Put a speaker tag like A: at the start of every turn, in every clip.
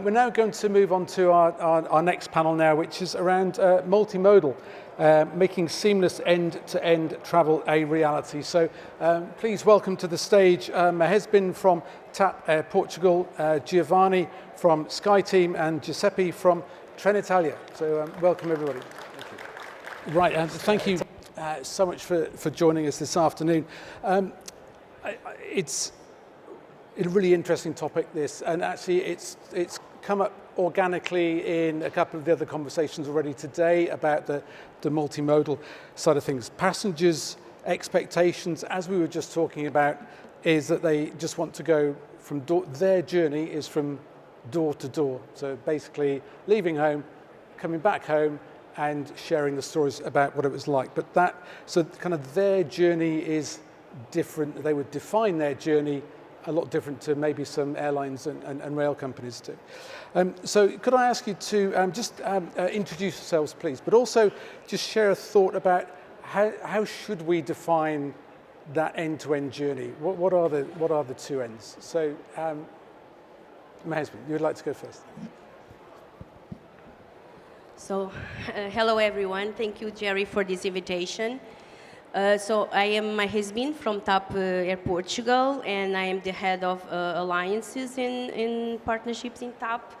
A: We're now going to move on to our next panel now, which is around multimodal, making seamless end-to-end travel a reality. So please welcome to the stage Mahesbin from TAP Portugal, Giovanni from SkyTeam, and Giuseppe from Trenitalia. So welcome everybody. Thank you. Right, and thank you so much for joining us this afternoon. It's a really interesting topic, this, and actually it's come up organically in a couple of the other conversations already today about the multimodal side of things. Passengers' expectations, as we were just talking about, is that they just want to go from their journey is from door to door. So basically leaving home, coming back home, and sharing the stories about what it was like. But so kind of their journey is different. They would define their journey a lot different to maybe some airlines and rail companies do. So could I ask you to just introduce yourselves, please, but also just share a thought about how should we define that end-to-end journey? What are the two ends? So, Mahesbin, you would like to go first.
B: So, hello everyone. Thank you, Jerry, for this invitation. So I am Mahesbin from TAP Air Portugal, and I am the head of alliances in partnerships in TAP.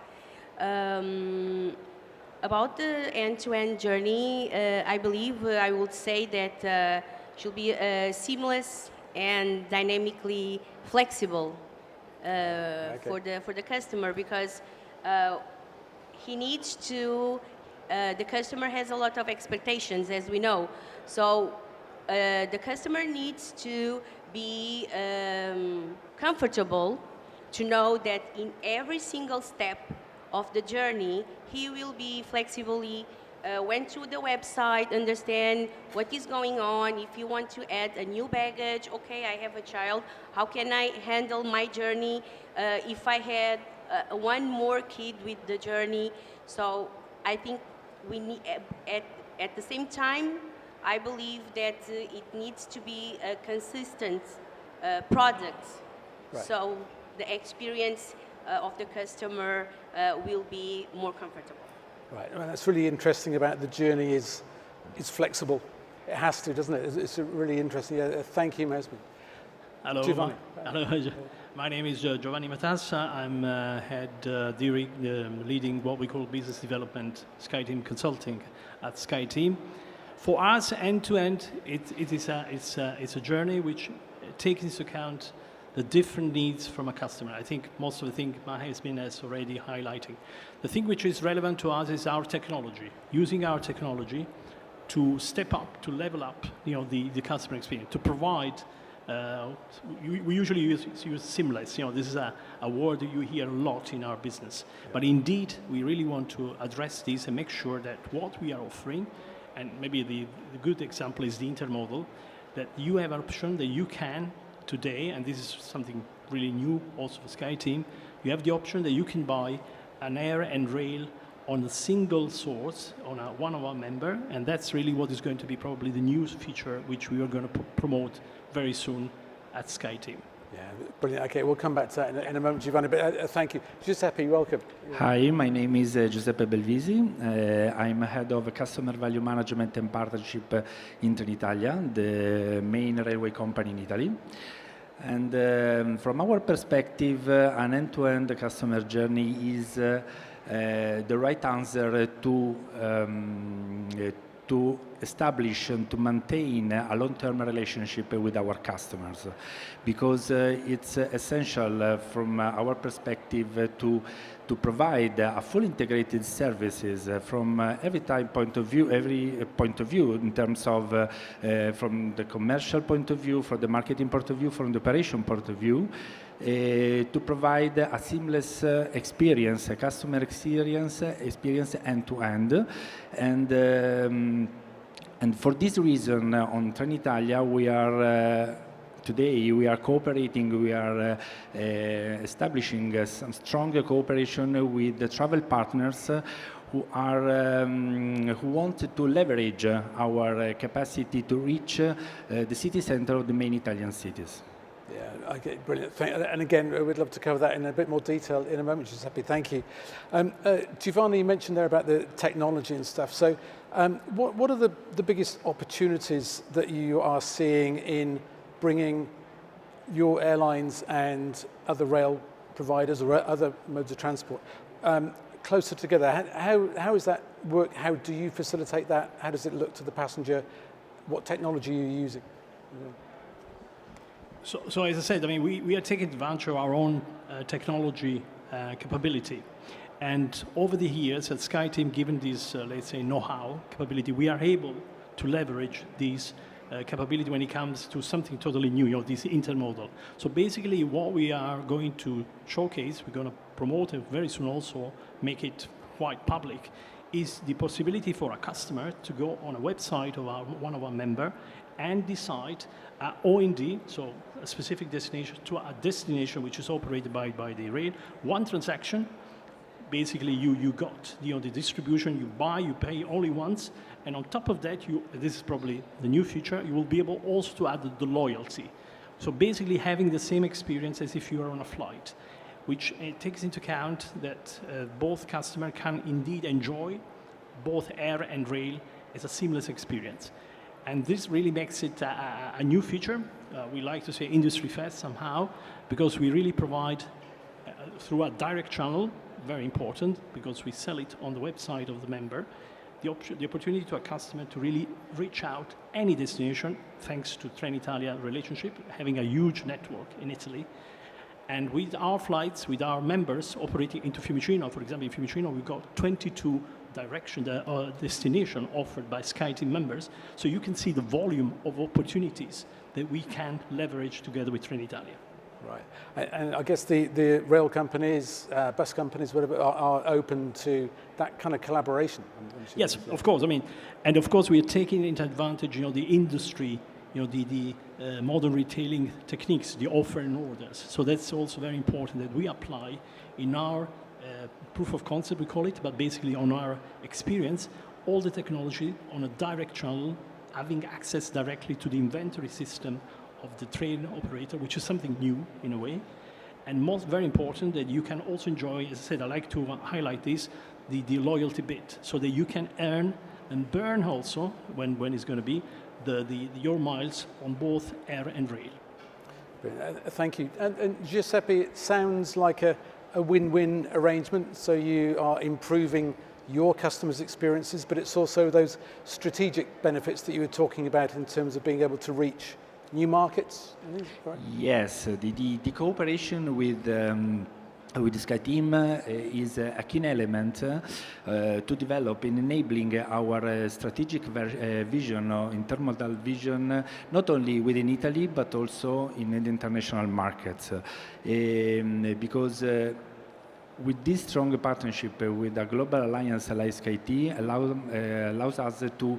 B: About the end-to-end journey, I believe I would say that should be seamless and dynamically flexible for the customer, because he needs to. The customer has a lot of expectations, as we know. So. The customer needs to be comfortable to know that in every single step of the journey, he will be flexibly went through the website, understand what is going on. If you want to add a new baggage, okay, I have a child, how can I handle my journey if I had one more kid with the journey? So I think we need, at the same time, I believe that it needs to be a consistent product, right. So the experience of the customer will be more comfortable.
A: Right, well, that's really interesting about the journey is flexible. It has to, doesn't it? It's really interesting. Thank you, Mahesbin.
C: Hello.
A: Giovanni.
C: Hello. My name is Giovanni Matassa. I'm leading what we call business development, SkyTeam consulting at SkyTeam. For us, end-to-end, it's a journey which takes into account the different needs from a customer. I think most of the things Mahesbin has already highlighting. The thing which is relevant to us is our technology, using our technology to step up, to level up, the customer experience, to provide. We usually use seamless. This is a word that you hear a lot in our business. But indeed, we really want to address this and make sure that what we are offering. And maybe the good example is the intermodal, that you have an option that you can today, and this is something really new also for SkyTeam, you have the option that you can buy an air and rail on a single source, on one of our member, and that's really what is going to be probably the new feature which we are going to promote very soon at SkyTeam.
A: Yeah, brilliant. Okay, we'll come back to that in a moment, Giovanni, but thank you. Giuseppe, welcome.
D: Hi, my name is Giuseppe Belvisi. I'm head of customer value management and partnership in Trenitalia, the main railway company in Italy. And from our perspective, an end-to-end customer journey is the right answer to establish and to maintain a long-term relationship with our customers, because it's essential from our perspective to provide a full integrated services from every point of view in terms of from the commercial point of view, from the marketing point of view, from the operation point of view, to provide a seamless experience, a customer experience end-to-end. And for this reason, on Trenitalia, today we are cooperating, we are establishing some strong cooperation with the travel partners who want to leverage our capacity to reach the city center of the main Italian cities.
A: Yeah, okay, brilliant. And again, we'd love to cover that in a bit more detail in a moment, Giuseppe. Thank you. Giovanni, you mentioned there about the technology and stuff. So what are the biggest opportunities that you are seeing in bringing your airlines and other rail providers or other modes of transport closer together? How does that work? How do you facilitate that? How does it look to the passenger? What technology are you using?
C: So as I said, I mean, we are taking advantage of our own technology capability. And over the years at SkyTeam, given this, let's say, know-how capability, we are able to leverage these capability when it comes to something totally new, this intermodal. So basically what we are going to showcase, we're going to promote it very soon also, make it quite public, is the possibility for a customer to go on a website of one of our member and decide OND, so a specific destination, to a destination which is operated by the rail. One transaction, basically you got the distribution, you buy, you pay only once, and on top of that, this is probably the new feature, you will be able also to add the loyalty. So basically having the same experience as if you are on a flight, which takes into account that both customers can indeed enjoy both air and rail as a seamless experience. And this really makes it a new feature. We like to say industry fast somehow, because we really provide through a direct channel, very important, because we sell it on the website of the member, the opportunity to a customer to really reach out any destination, thanks to Trenitalia relationship, having a huge network in Italy. And with our flights, with our members operating into Fiumicino, for example, in Fiumicino, we've got 22 destination offered by SkyTeam members, so you can see the volume of opportunities that we can leverage together with Trenitalia.
A: Right, and I guess the rail companies, bus companies, whatever, are open to that kind of collaboration.
C: Yes, of course. I mean, and of course we are taking into advantage, the industry, the modern retailing techniques, the offer and orders. So that's also very important that we apply in our proof of concept, we call it, but basically on our experience, all the technology on a direct channel, having access directly to the inventory system of the train operator, which is something new in a way. And most very important that you can also enjoy, as I said, I like to highlight this, the loyalty bit, so that you can earn and burn also, when it's going to be, your miles on both air and rail.
A: Thank you. And Giuseppe, it sounds like a win-win arrangement, so you are improving your customers' experiences, but it's also those strategic benefits that you were talking about in terms of being able to reach new markets.
D: Yes, the cooperation with SkyTeam is a key element to develop in enabling our strategic vision, intermodal vision, not only within Italy but also in the international markets, because with this strong partnership with a global alliance like SkyTeam allows us to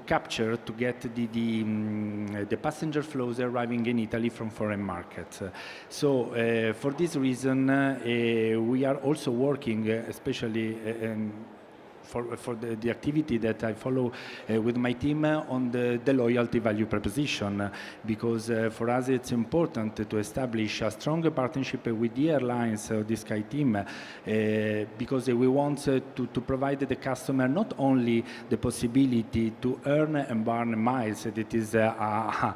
D: capture, to get the passenger flows arriving in Italy from foreign markets. So for this reason, we are also working, especially for the activity that I follow with my team on the loyalty value proposition, because for us it's important to establish a strong partnership with the airlines of the SkyTeam, because we want to provide the customer not only the possibility to earn and burn miles, that is a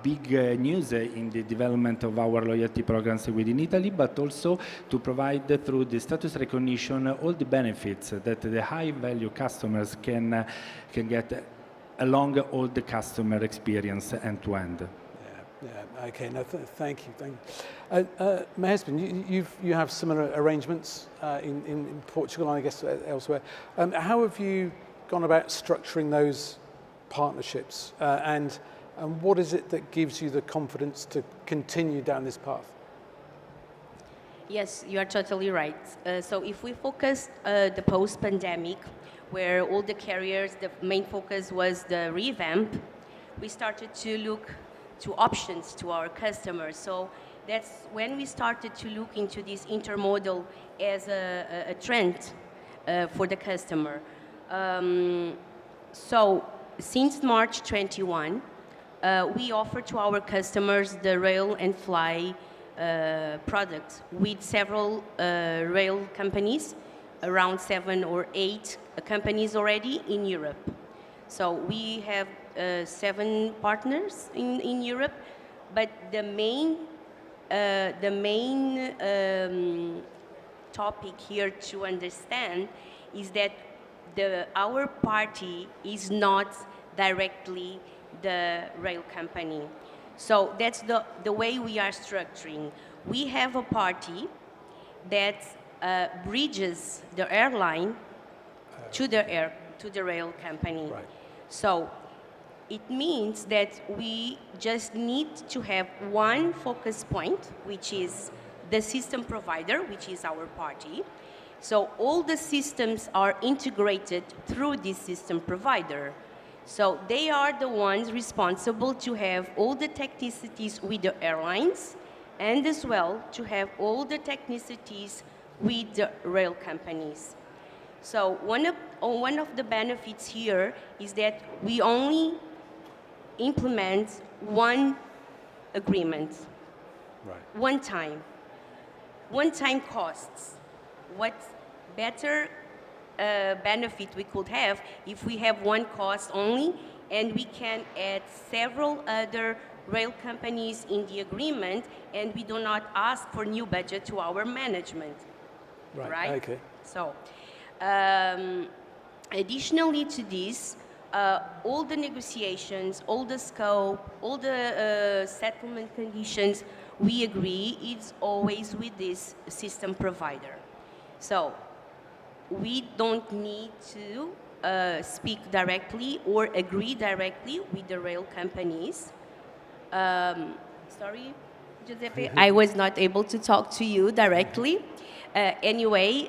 D: big news in the development of our loyalty programs within Italy, but also to provide through the status recognition all the benefits that the high-value customers can get along all the customer experience end-to-end.
A: Yeah. Okay. No, thank you. Mahesbin, you have similar arrangements in Portugal and I guess elsewhere. How have you gone about structuring those partnerships, and what is it that gives you the confidence to continue down this path?
B: Yes, you are totally right. So if we focus the post-pandemic, where all the carriers, the main focus was the revamp, we started to look to options to our customers. So that's when we started to look into this intermodal as a trend for the customer. So since March 21, we offer to our customers the rail and fly product with several rail companies, around 7 or 8 companies already in Europe. So we have 7 partners in Europe, but the main topic here to understand is that our party is not directly the rail company. So that's the way we are structuring. We have a party that bridges the airline to the rail company.
A: Right.
B: So it means that we just need to have one focus point, which is the system provider, which is our party. So all the systems are integrated through this system provider. So they are the ones responsible to have all the technicities with the airlines and as well to have all the technicities with the rail companies. So one of the benefits here is that we only implement one agreement,
A: Right.
B: one time costs. What better benefit we could have if we have one cost only and we can add several other rail companies in the agreement and we do not ask for new budget to our management. Right?
A: Okay.
B: So, additionally to this, all the negotiations, all the scope, all the settlement conditions, we agree it's always with this system provider. So, we don't need to speak directly or agree directly with the rail companies. Sorry, Giuseppe, I was not able to talk to you directly. Anyway,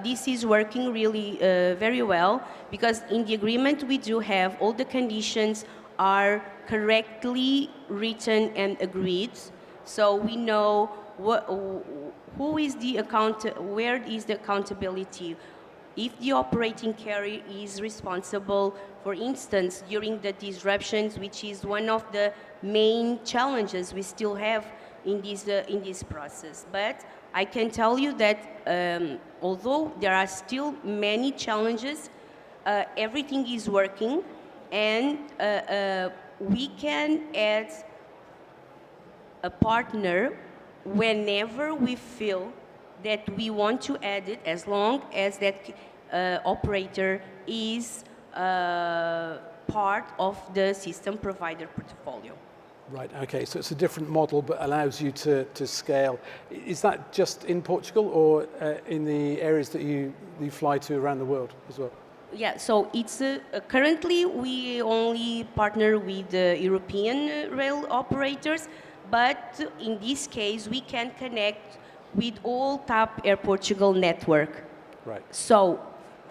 B: this is working really very well because in the agreement we do have all the conditions are correctly written and agreed. So we know who is the where is the accountability. If the operating carrier is responsible, for instance, during the disruptions, which is one of the main challenges we still have in this process. But I can tell you that although there are still many challenges, everything is working, and we can add a partner whenever we feel that we want to add it, as long as that operator is part of the system provider portfolio.
A: Right, okay, so it's a different model but allows you to scale. Is that just in Portugal or in the areas that you fly to around the world as well?
B: Yeah, so it's currently we only partner with the European rail operators, but in this case we can connect with all TAP Air Portugal network.
A: Right.
B: So,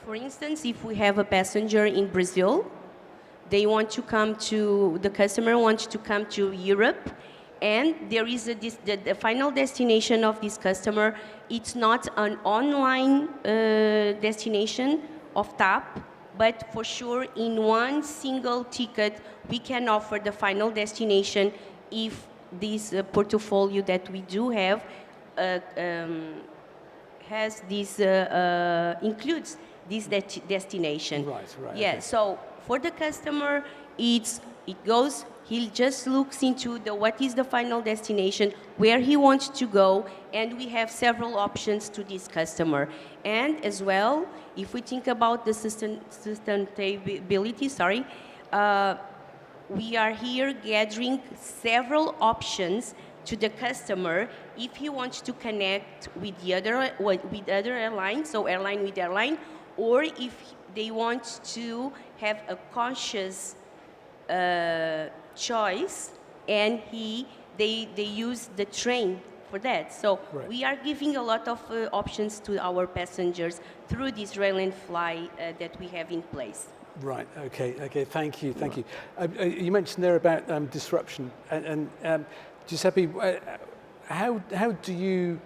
B: for instance, if we have a passenger in Brazil, they want to come to, the customer wants to come to Europe, and there is the final destination of this customer, it's not an online destination of TAP, but for sure in one single ticket we can offer the final destination if this portfolio that we do have has this includes this destination.
A: Right, right.
B: Yeah.
A: Okay.
B: So for the customer, he just looks into what is the final destination, where he wants to go, and we have several options to this customer. And as well, if we think about the sustainability, we are here gathering several options to the customer if he wants to connect with other airlines, so airline with airline, or if they want to have a conscious choice and they use the train for that. So
A: right.
B: We are giving a lot of options to our passengers through this rail and fly that we have in place.
A: Right, okay, thank you. You mentioned there about disruption, and Giuseppe, how do you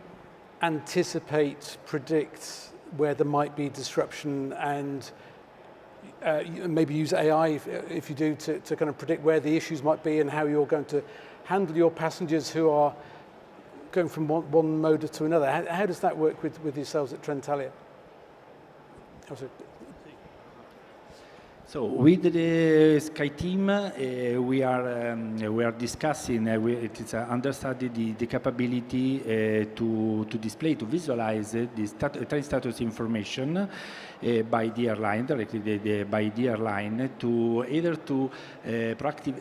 A: anticipate, predict where there might be disruption, and maybe use AI if you do to kind of predict where the issues might be and how you're going to handle your passengers who are going from one mode to another. How does that work with yourselves at Trenitalia?
D: So with the SkyTeam, we are discussing. It is understudy the capability to display, to visualize the train status information by the airline, directly by the airline, to either to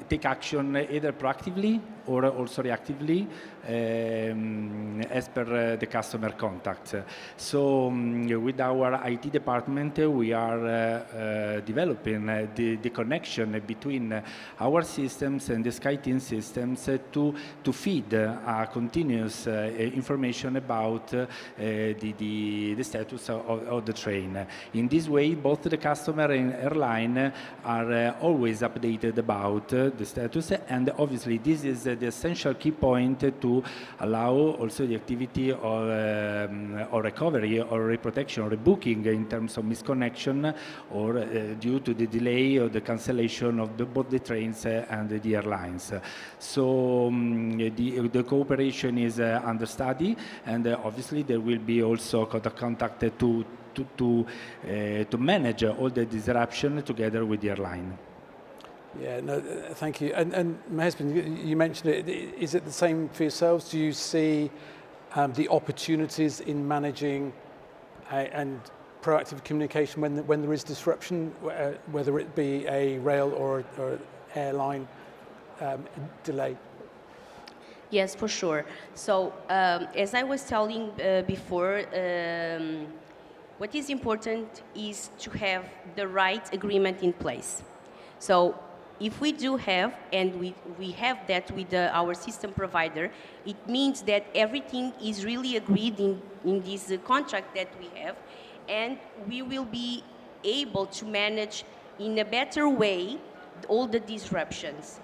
D: take action either proactively or also reactively as per the customer contact. So with our IT department, we are developing the connection between our systems and the SkyTeam systems to feed continuous information about the status of the train. In this way, both the customer and airline are always updated about the status, and obviously this is the essential key point to allow also the activity of recovery or reprotection or rebooking in terms of misconnection or due to the delay or the cancellation of both the trains and the airlines. So the cooperation is under study, and obviously there will be also contact to manage all the disruption together with the airline.
A: Yeah, no, thank you. And Mahesbin, you mentioned it. Is it the same for yourselves? Do you see the opportunities in managing and proactive communication when there is disruption, whether it be a rail or airline delay?
B: Yes, for sure. So as I was telling before, what is important is to have the right agreement in place. So if we do have, and we have that with our system provider, it means that everything is really agreed in this contract that we have, and we will be able to manage in a better way all the disruptions.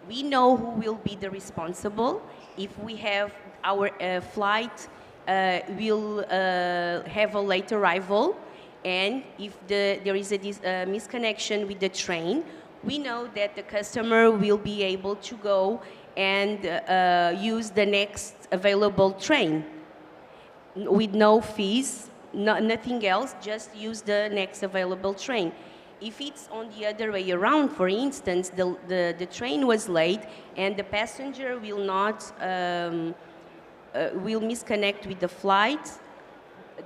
B: We know who will be the responsible. If we have our flight will have a late arrival, and if there is a misconnection with the train, we know that the customer will be able to go and use the next available train with no fees, nothing else, just use the next available train. If it's on the other way around, for instance, the train was late and the passenger will not will misconnect with the flight,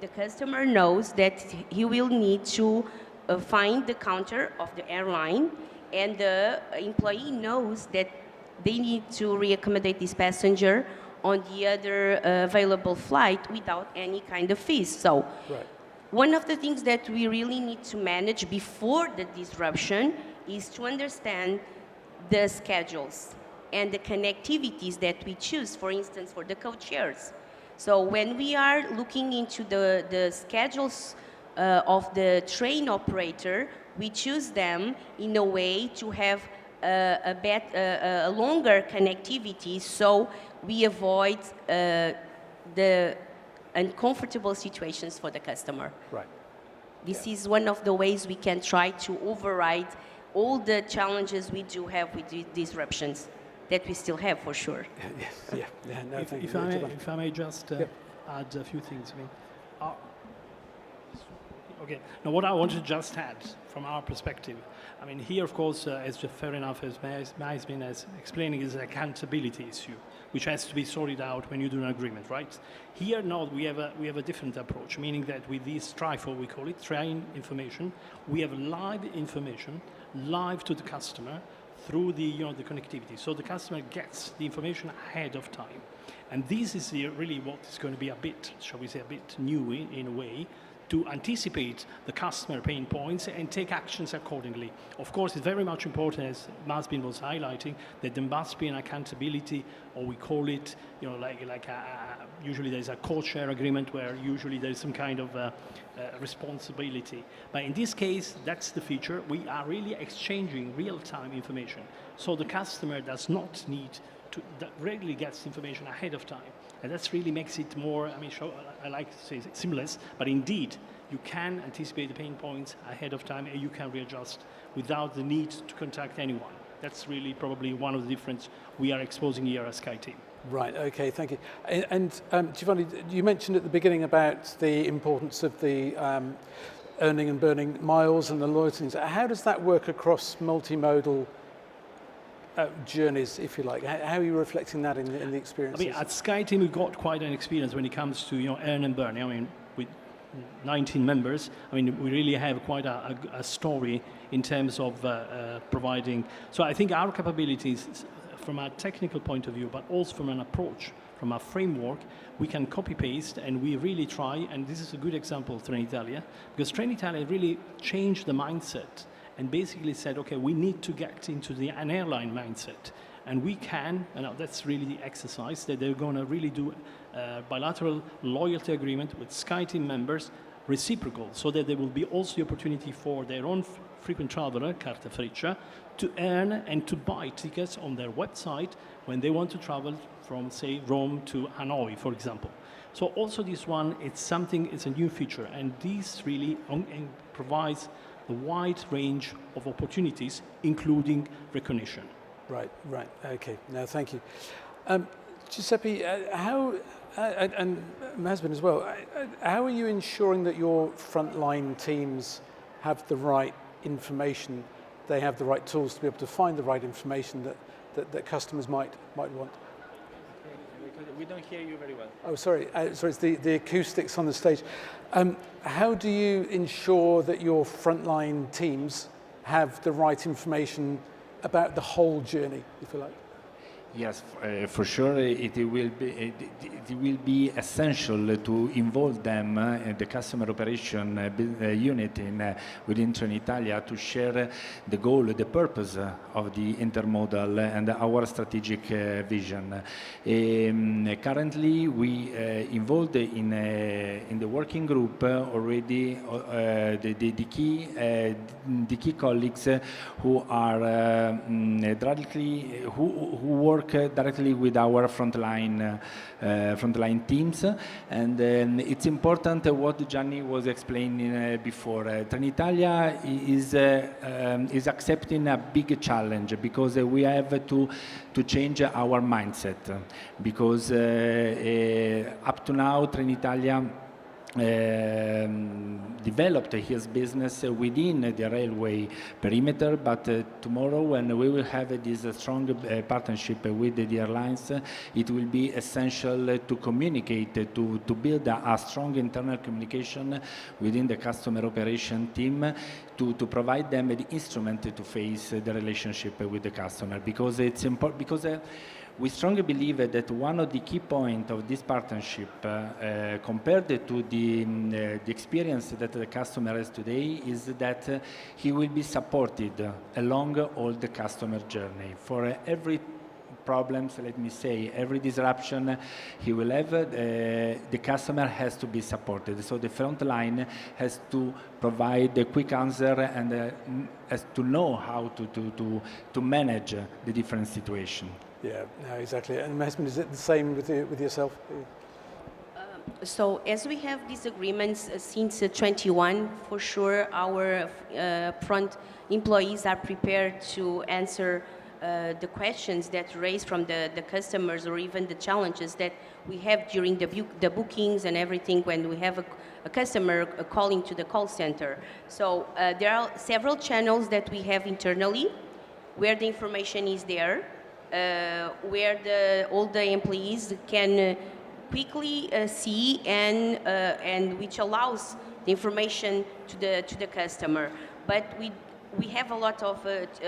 B: the customer knows that he will need to find the counter of the airline, and the employee knows that they need to reaccommodate this passenger on the other available flight without any kind of fees. So
A: right.
B: One of the things that we really need to manage before the disruption is to understand the schedules and the connectivities that we choose, for instance, for the co-chairs. So when we are looking into the schedules of the train operator, we choose them in a way to have a longer connectivity, so we avoid the uncomfortable situations for the customer.
A: Right.
B: This is one of the ways we can try to override all the challenges we do have with the disruptions that we still have, for sure.
A: Yeah. No, thank you.
C: If I may just add a few things. I mean, okay. Now, what I want to just add from our perspective, I mean, here, of course, as fair enough as Mahesbin is explaining, is an accountability issue, which has to be sorted out when you do an agreement, right? Here, no, we have a different approach, meaning that with this TRIFO, we call it, train information, we have live information, live to the customer through the connectivity. So the customer gets the information ahead of time. And this is really what is going to be a bit, shall we say, a bit new in a way, to anticipate the customer pain points and take actions accordingly. Of course, it's very much important, as Mahesbin was highlighting, that there must be an accountability, or we call it, usually there's a co-share agreement where usually there's some kind of responsibility. But in this case, that's the feature. We are really exchanging real-time information. So the customer does not need to, that regularly gets information ahead of time. And that really makes it more, I mean, I like to say seamless, but indeed, you can anticipate the pain points ahead of time and you can readjust without the need to contact anyone. That's really probably one of the differences we are exposing here at SkyTeam.
A: Right, okay, thank you. And Giovanni, you mentioned at the beginning about the importance of the earning and burning miles and the loyalty. How does that work across multimodal journeys, if you like? How are you reflecting that in the experiences?
C: I mean, at SkyTeam, we've got quite an experience when it comes to earn and burn. I mean, with 19 members, I mean, we really have quite a story in terms of providing. So I think our capabilities, from a technical point of view, but also from an approach, from a framework, we can copy-paste, and we really try, and this is a good example of Trenitalia, because Trenitalia really changed the mindset and basically said, okay, we need to get into an airline mindset. And we can, and that's really the exercise, that they're going to really do a bilateral loyalty agreement with SkyTeam members, reciprocal, so that there will be also the opportunity for their own frequent traveler, Carta Freccia, to earn and to buy tickets on their website when they want to travel from, say, Rome to Hanoi, for example. So also this one, it's a new feature, and this really provides a wide range of opportunities, including recognition.
A: Right, okay, no, thank you. Giuseppe, how, and Mahesbin as well, how are you ensuring that your frontline teams have the right information, they have the right tools to be able to find the right information that customers might want?
D: We don't hear you very well.
A: Oh, sorry, it's the acoustics on the stage. How do you ensure that your frontline teams have the right information about the whole journey, if you like?
D: Yes, for sure, it will be essential to involve them, the customer operation unit within Trenitalia, to share the goal, the purpose of the intermodal and our strategic vision. Currently, we involved in the working group already the key colleagues who are who work directly with our frontline teams, and it's important what Gianni was explaining before. Trenitalia is accepting a big challenge because we have to change our mindset, because up to now Trenitalia developed his business within the railway perimeter, but tomorrow, when we will have this strong partnership with the airlines, it will be essential to communicate, to build a strong internal communication within the customer operation team, to provide them the instrument to face the relationship with the customer, because it's important, because we strongly believe that one of the key points of this partnership, compared to the experience that the customer has today, is that he will be supported along all the customer journey. For every problems, let me say, every disruption he will have, the customer has to be supported. So the front line has to provide a quick answer and has to know how to manage the different situation.
A: Yeah, no, exactly. And Mahesbin, is it the same with yourself?
B: So as we have these agreements since 21, for sure our front employees are prepared to answer the questions that raise from the customers, or even the challenges that we have during the bookings and everything when we have a customer calling to the call center. So there are several channels that we have internally where the information is there, where all the employees can quickly see and which allows the information to the customer. But we have a lot of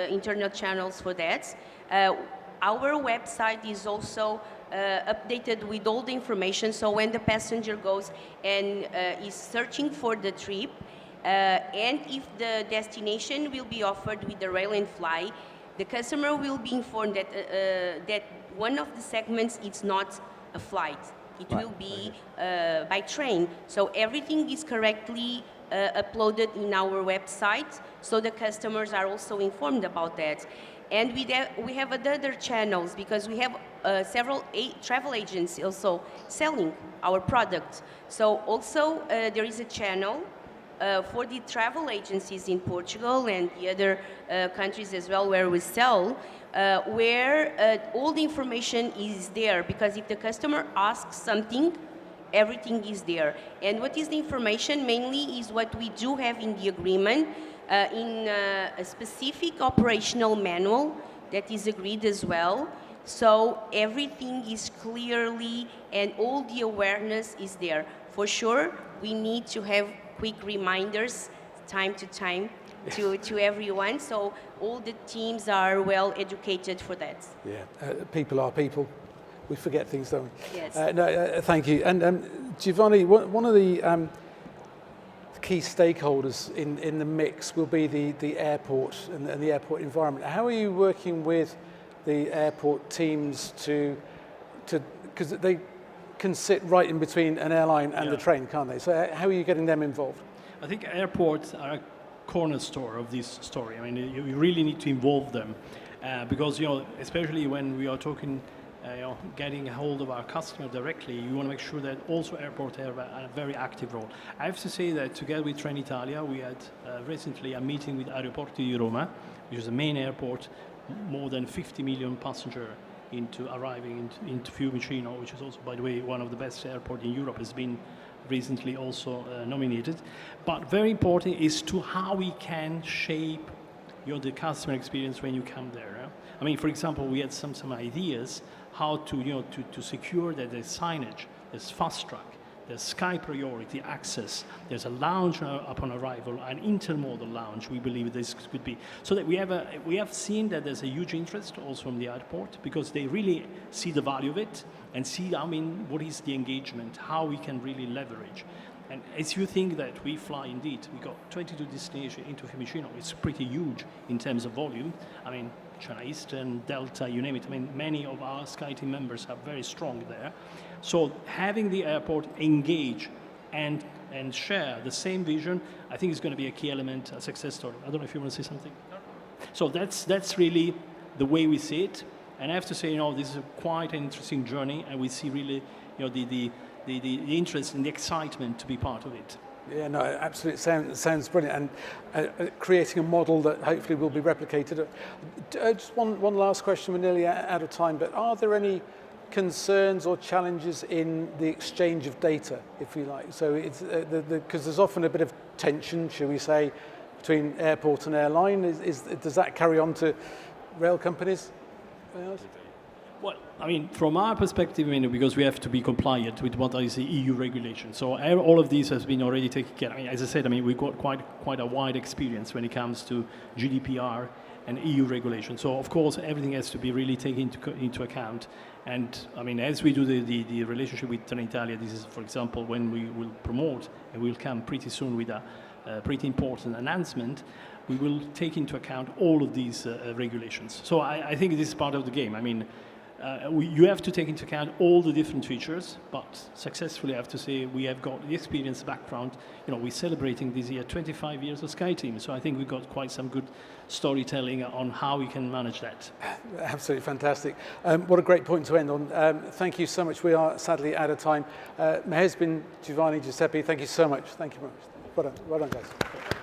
B: internal channels for that. Our website is also updated with all the information, so when the passenger goes and is searching for the trip, and if the destination will be offered with the rail and fly, the customer will be informed that that one of the segments is not a flight. It will be by train. So everything is correctly uploaded in our website, so the customers are also informed about that. And we have other channels, because we have several travel agents also selling our product. So also there is a channel for the travel agencies in Portugal and the other countries as well where we sell, where all the information is there, because if the customer asks something, everything is there. And what is the information? Mainly is what we do have in the agreement, in a specific operational manual that is agreed as well. So everything is clearly, and all the awareness is there. For sure, we need to have quick reminders time to time to everyone, so all the teams are well educated for that.
A: Yeah, people are people. We forget things, don't we?
B: Yes.
A: Thank you. And Giovanni, one of the key stakeholders in the mix will be the airport and the airport environment. How are you working with the airport teams because they can sit right in between an airline and the train, can't they? So how are you getting them involved?
C: I think airports are a cornerstone of this story. I mean, you really need to involve them because, especially when we are talking, getting a hold of our customer directly, you want to make sure that also airports have a very active role. I have to say that together with Trenitalia, we had recently a meeting with Aeroporto di Roma, which is the main airport, more than 50 million passengers arriving into Fiumicino, which is also, by the way, one of the best airports in Europe, has been recently also nominated. But very important is to how we can shape the customer experience when you come there. I mean, for example, we had some ideas how to secure that there's signage, there's fast track, there's Sky Priority access, there's a lounge upon arrival, an intermodal lounge, we believe this could be. So that we have seen that there's a huge interest also from the airport, because they really see the value of it and see, what is the engagement, how we can really leverage. And as you think that we fly indeed, we got 22 destinations into Fiumicino, it's pretty huge in terms of volume. I mean, China Eastern, Delta, you name it. I mean, many of our SkyTeam members are very strong there. So having the airport engage and share the same vision, I think is going to be a key element, a success story. I don't know if you want to say something. So that's really the way we see it. And I have to say, this is quite an interesting journey, and we see really, the interest and the excitement to be part of it.
A: Yeah, no, absolutely. Sounds brilliant, and creating a model that hopefully will be replicated. Just one last question. We're nearly out of time, but are there any concerns or challenges in the exchange of data, if you like? So it's because there's often a bit of tension, shall we say, between airport and airline. Does that carry on to rail companies?
C: Well, I mean, from our perspective, because we have to be compliant with what is the EU regulation. So all of these has been already taken care of. I mean, as I said, we've got quite a wide experience when it comes to GDPR and EU regulation. So, of course, everything has to be really taken into account. And, as we do the relationship with Trenitalia, this is, for example, when we will promote, and we'll come pretty soon with a pretty important announcement, we will take into account all of these regulations. So I think this is part of the game. You have to take into account all the different features, but successfully, I have to say, we have got the experience background. We're celebrating this year 25 years of SkyTeam, so I think we've got quite some good storytelling on how we can manage that.
A: Absolutely fantastic. What a great point to end on. Thank you so much. We are sadly out of time. Mahesbin, Giovanni, Giuseppe, thank you so much. Thank you very much. Well done guys.